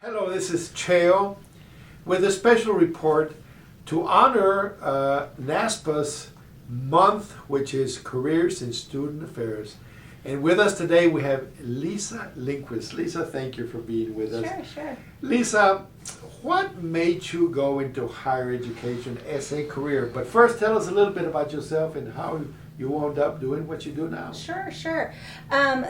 Hello, this is Cheo with a special report to honor NASPA's month, which is Careers in Student Affairs. And with us today we have Lisa Lindquist. Lisa, thank you for being with us. Sure. Lisa, what made you go into higher education as a career? But first tell us a little bit about yourself and how you wound up doing what you do now. Sure.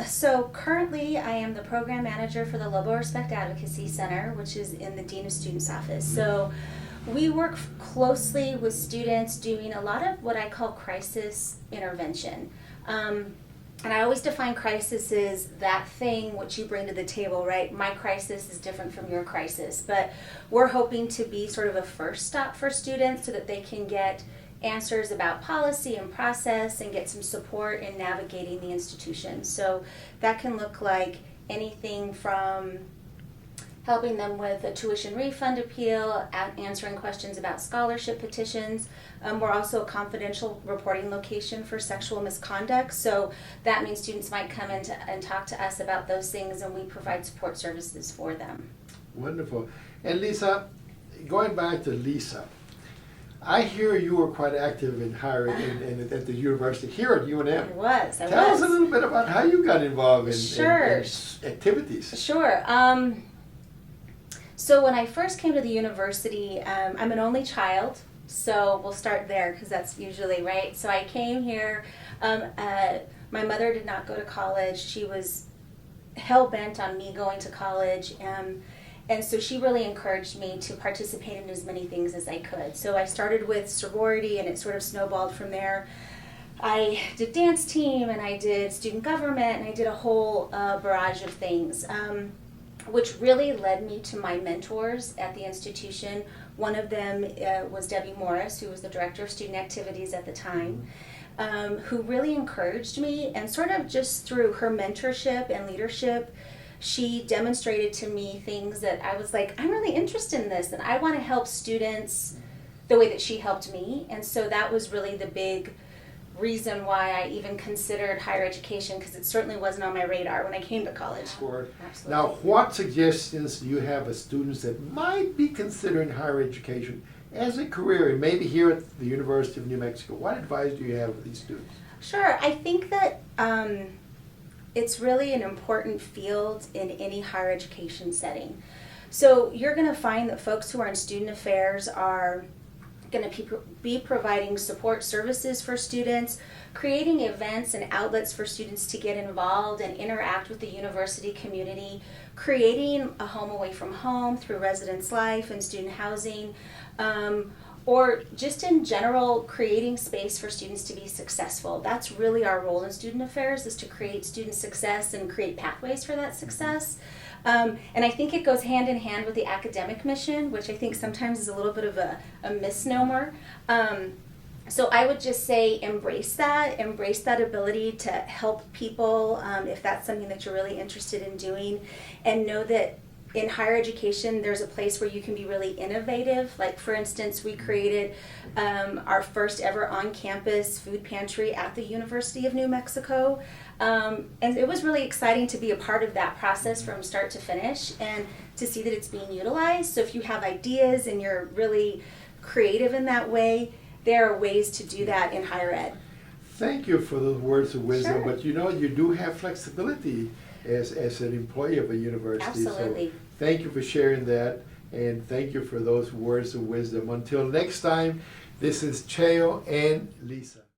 So currently I am the program manager for the Lobo Advocacy Center, which is in the Dean of Students office. So we work closely with students doing a lot of what I call crisis intervention. And I always define crisis as that thing which you bring to the table, right? My crisis is different from your crisis, but we're hoping to be sort of a first stop for students so that they can get answers about policy and process and get some support in navigating the institution. So that can look like anything from helping them with a tuition refund appeal, answering questions about scholarship petitions. We're also a confidential reporting location for sexual misconduct, so that means students might come in and talk to us about those things, and we provide support services for them. Wonderful. And Lisa, going back to Lisa, I hear you were quite active in higher ed at the university here at UNM. I was. Tell us a little bit about how you got involved in activities. Sure. So when I first came to the university, I'm an only child, so we'll start there because that's usually right. So I came here, my mother did not go to college. She was hell-bent on me going to college, and so she really encouraged me to participate in as many things as I could. So I started with sorority and it sort of snowballed from there. I did dance team and I did student government and I did a whole barrage of things. Which really led me to my mentors at the institution. One of them was Debbie Morris, who was the director of student activities at the time, who really encouraged me, and sort of just through her mentorship and leadership, she demonstrated to me things that I was like, I'm really interested in this, and I want to help students the way that she helped me. And so that was really the big reason why I even considered higher education, because it certainly wasn't on my radar when I came to college. Sure. Absolutely. Now, what suggestions do you have of students that might be considering higher education as a career, and maybe here at the University of New Mexico? What advice do you have for these students? Sure. I think that it's really an important field in any higher education setting. So you're going to find that folks who are in student affairs are going to be providing support services for students, creating events and outlets for students to get involved and interact with the university community, creating a home away from home through residence life and student housing, or just in general creating space for students to be successful. That's really our role in student affairs, is to create student success and create pathways for that success. And I think it goes hand in hand with the academic mission, which I think sometimes is a little bit of a misnomer. So I would just say embrace that ability to help people if that's something that you're really interested in doing, and know that in higher education there's a place where you can be really innovative. Like, for instance, we created our first ever on-campus food pantry at the University of New Mexico. And it was really exciting to be a part of that process from start to finish and to see that it's being utilized. So if you have ideas and you're really creative in that way, there are ways to do that in higher ed. Thank you for those words of wisdom. Sure. But you do have flexibility as an employee of a university. Absolutely. So thank you for sharing that, and thank you for those words of wisdom. Until next time, this is Cheo and Lisa.